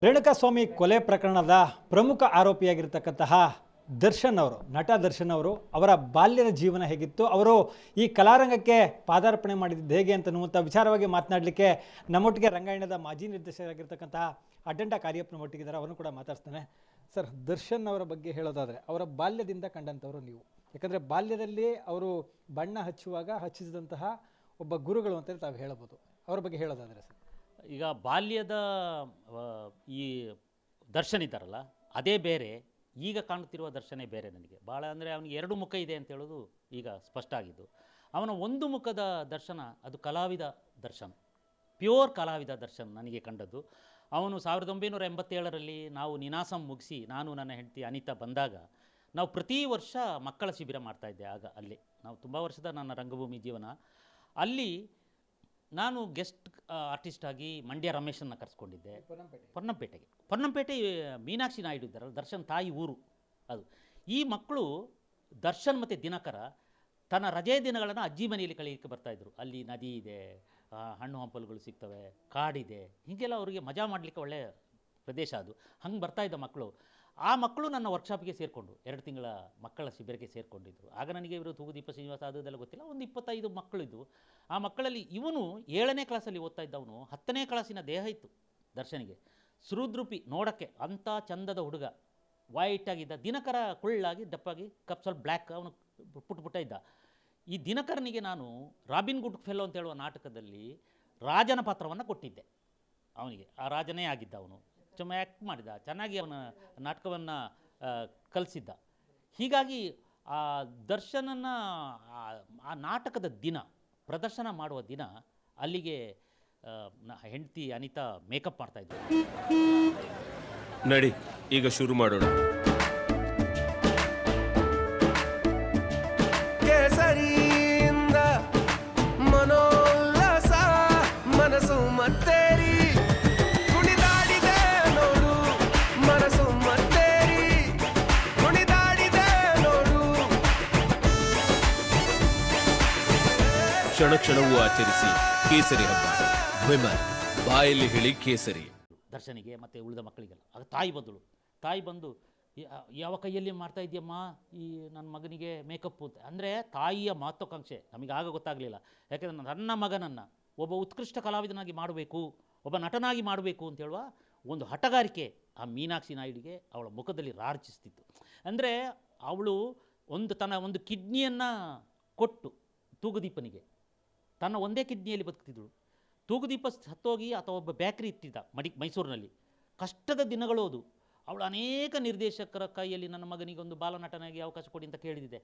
ರೇಣುಕಾಸ್ವಾಮಿ ಕೊಲೆ ಪ್ರಕರಣದ ಪ್ರಮುಖ ಆರೋಪಿಯಾಗಿರ್ತಕ್ಕಂತಹ ದರ್ಶನ್ ಅವರು, ನಟ ದರ್ಶನ್ ಅವರು, ಅವರ ಬಾಲ್ಯದ ಜೀವನ ಹೇಗಿತ್ತು, ಅವರು ಈ ಕಲಾರಂಗಕ್ಕೆ ಪಾದಾರ್ಪಣೆ ಮಾಡಿದ್ದು ಹೇಗೆ ಅಂತನ್ನುವಂಥ ವಿಚಾರವಾಗಿ ಮಾತನಾಡಲಿಕ್ಕೆ ನಮ್ಮೊಟ್ಟಿಗೆ ರಂಗಾಯಣದ ಮಾಜಿ ನಿರ್ದೇಶಕರಾಗಿರ್ತಕ್ಕಂತಹ ಅಡ್ಡಂಟ ಕಾರ್ಯಪ್ಪ ನಮ್ಮೊಟ್ಟಿಗಿದ್ದಾರೆ. ಅವರನ್ನು ಕೂಡ ಮಾತಾಡ್ತಾನೆ. ಸರ್, ದರ್ಶನ್ ಅವರ ಬಗ್ಗೆ ಹೇಳೋದಾದರೆ ಅವರ ಬಾಲ್ಯದಿಂದ ಕಂಡಂಥವರು ನೀವು, ಯಾಕಂದರೆ ಬಾಲ್ಯದಲ್ಲಿ ಅವರು ಬಣ್ಣ ಹಚ್ಚಿಸಿದಂತಹ ಒಬ್ಬ ಗುರುಗಳು ಅಂತೇಳಿ ತಾವು ಹೇಳಬಹುದು. ಅವರ ಬಗ್ಗೆ ಹೇಳೋದಾದರೆ ಸರ್, ಈಗ ಬಾಲ್ಯದ ಈ ದರ್ಶನ್ ಇದ್ದಾರಲ್ಲ, ಅದೇ ಬೇರೆ, ಈಗ ಕಾಣುತ್ತಿರುವ ದರ್ಶನೇ ಬೇರೆ. ನನಗೆ ಭಾಳ ಅಂದರೆ ಅವನಿಗೆ ಎರಡು ಮುಖ ಇದೆ ಅಂತ ಹೇಳೋದು ಈಗ ಸ್ಪಷ್ಟ ಆಗಿದ್ದು. ಅವನ ಒಂದು ಮುಖದ ದರ್ಶನ ಅದು ಕಲಾವಿದ ದರ್ಶನ್, ಪ್ಯೂರ್ ಕಲಾವಿದ ದರ್ಶನ್ ನನಗೆ ಕಂಡದ್ದು. ಅವನು 1987ರಲ್ಲಿ ನಾವು ನಿನಾಸಂ ಮುಗಿಸಿ, ನಾನು ನನ್ನ ಹೆಂಡತಿ ಅನಿತಾ ಬಂದಾಗ ನಾವು ಪ್ರತಿ ವರ್ಷ ಮಕ್ಕಳ ಶಿಬಿರ ಮಾಡ್ತಾಯಿದ್ದೆ. ಆಗ ಅಲ್ಲೇ ನಾವು ತುಂಬ ವರ್ಷದ ನನ್ನ ರಂಗಭೂಮಿ ಜೀವನ. ಅಲ್ಲಿ ನಾನು ಗೆಸ್ಟ್ ಆರ್ಟಿಸ್ಟ್ ಆಗಿ ಮಂಡ್ಯ ರಮೇಶನ್ನು ಕರೆಸ್ಕೊಂಡಿದ್ದೆ ಪೊನ್ನಂಪೇಟೆ ಮೀನಾಕ್ಷಿ ನಾಯ್ಡು ಇದ್ದಾರಲ್ಲ, ದರ್ಶನ್ ತಾಯಿ ಊರು ಅದು. ಈ ಮಕ್ಕಳು ದರ್ಶನ್ ಮತ್ತು ದಿನಕರ ತನ್ನ ರಜೆ ದಿನಗಳನ್ನು ಅಜ್ಜಿ ಮನೆಯಲ್ಲಿ ಕಳೆಯಲಿಕ್ಕೆ ಬರ್ತಾಯಿದ್ರು. ಅಲ್ಲಿ ನದಿ ಇದೆ, ಹಣ್ಣು ಹಂಪಲುಗಳು ಸಿಗ್ತವೆ, ಕಾಡಿದೆ, ಹೀಗೆಲ್ಲ ಅವರಿಗೆ ಮಜಾ ಮಾಡಲಿಕ್ಕೆ ಒಳ್ಳೆಯ ಪ್ರದೇಶ ಅದು. ಹಂಗೆ ಬರ್ತಾಯಿದ್ದ ಮಕ್ಕಳು. ಆ ಮಕ್ಕಳು ನನ್ನ ವರ್ಕ್ಶಾಪ್ಗೆ ಸೇರಿಕೊಂಡು 2 ತಿಂಗಳ ಮಕ್ಕಳ ಶಿಬಿರಕ್ಕೆ ಸೇರಿಕೊಂಡಿದ್ದರು. ಆಗ ನನಗೆ ಇವರು ತೂಗುದೀಪ ಶ್ರೀನಿವಾಸ ಅದೆಲ್ಲ ಗೊತ್ತಿಲ್ಲ. ಒಂದು 25 ಮಕ್ಕಳಿದ್ವು. ಆ ಮಕ್ಕಳಲ್ಲಿ ಇವನು 7ನೇ ಕ್ಲಾಸಲ್ಲಿ ಓದ್ತಾ ಇದ್ದವನು 10ನೇ ಕ್ಲಾಸಿನ ದೇಹ ಇತ್ತು ದರ್ಶನಿಗೆ. ಸುರುದ್ರೂಪಿ ನೋಡೋಕ್ಕೆ ಅಂಥ ಚಂದದ ಹುಡುಗ, ವೈಟಾಗಿದ್ದ. ದಿನಕರ ಕುಳ್ಳಾಗಿ ದಪ್ಪಾಗಿ, ಸ್ವಲ್ಪ ಬ್ಲ್ಯಾಕ್, ಅವನು ಪುಟ್ಟ ಇದ್ದ. ಈ ದಿನಕರನಿಗೆ ನಾನು ರಾಬಿನ್ ಗುಡ್ ಫೆಲೋ ಅಂತ ಹೇಳುವ ನಾಟಕದಲ್ಲಿ ರಾಜನ ಪಾತ್ರವನ್ನು ಕೊಟ್ಟಿದ್ದೆ ಅವನಿಗೆ. ಆ ರಾಜನೇ ಆಗಿದ್ದ ಅವನು. ಚುಮ್ಮ ಆ್ಯಕ್ಟ್ ಮಾಡಿದ, ಚೆನ್ನಾಗಿ ಅವನ ನಾಟಕವನ್ನು ಕಲಿಸಿದ್ದ. ಹೀಗಾಗಿ ಆ ದರ್ಶನನ್ನು ಆ ನಾಟಕದ ದಿನ, ಪ್ರದರ್ಶನ ಮಾಡುವ ದಿನ, ಅಲ್ಲಿಗೆ ಹೆಂಡತಿ ಅನಿತಾ ಮೇಕಪ್ ಮಾಡ್ತಾಯಿದ್ದೆ. ನಡಿ ಈಗ ಶುರು ಮಾಡೋಣ. ಕೇಸರಿಯಿಂದ ಮನೋಲ್ಲಾಸ ಮನಸ್ಸು ಮತ್ತೇರಿ ಕುಣಿದಾಡಿದೆ ನೋಡು, ಮನಸ್ಸು ಮತ್ತೇರಿ ಕುಣಿದಾಡಿದೆ ನೋಡು. ಕ್ಷಣ ಕ್ಷಣವೂ ಆಚರಿಸಿ ಕೇಸರಿ ಹಬ್ಬ. ವಿಮಲ್ ಬಾಯಲ್ಲಿ ಹೇಳಿ ಕೇಸರಿ. ದರ್ಶನಿಗೆ ಮತ್ತು ಉಳಿದ ಮಕ್ಕಳಿಗೆಲ್ಲ. ಆಗ ತಾಯಿ ಬಂದಳು. ತಾಯಿ ಬಂದು, ಯಾವ ಕೈಯಲ್ಲಿ ಮಾಡ್ತಾ ಇದೆಯಮ್ಮ ಈ ನನ್ನ ಮಗನಿಗೆ ಮೇಕಪ್ಪು ಅಂತ. ಅಂದರೆ ತಾಯಿಯ ಮಹತ್ವಾಕಾಂಕ್ಷೆ ನಮಗೆ ಆಗ ಗೊತ್ತಾಗಲಿಲ್ಲ. ಯಾಕೆಂದರೆ ನನ್ನ ಮಗನನ್ನು ಒಬ್ಬ ಉತ್ಕೃಷ್ಟ ಕಲಾವಿದನಾಗಿ ಮಾಡಬೇಕು, ಒಬ್ಬ ನಟನಾಗಿ ಮಾಡಬೇಕು ಅಂತ ಹೇಳುವ ಒಂದು ಹಠಗಾರಿಕೆ ಆ ಮೀನಾಕ್ಷಿ ನಾಯ್ಡುಗೆ ಅವಳ ಮುಖದಲ್ಲಿ ರಾರ್ಜಿಸ್ತಿತ್ತು. ಅಂದರೆ ಅವಳು ತನ್ನ ಒಂದು ಕಿಡ್ನಿಯನ್ನು ಕೊಟ್ಟು ತೂಗುದೀಪನಿಗೆ, ತನ್ನ ಒಂದೇ ಕಿಡ್ನಿಯಲ್ಲಿ ಬದುಕ್ತಿದ್ದಳು. ತೂಗುದೀಪ ಸತ್ತೋಗಿ ಅಥವಾ ಒಬ್ಬ ಬೇಕ್ರಿ ಇಟ್ಟಿದ್ದ ಮೈಸೂರಿನಲ್ಲಿ. ಕಷ್ಟದ ದಿನಗಳು ಅದು. ಅವಳು ಅನೇಕ ನಿರ್ದೇಶಕರ ಕೈಯಲ್ಲಿ ನನ್ನ ಮಗನಿಗೆ ಒಂದು ಬಾಲನಟನಾಗಿ ಅವಕಾಶ ಕೊಡಿ ಅಂತ ಕೇಳಿದಿದೆ.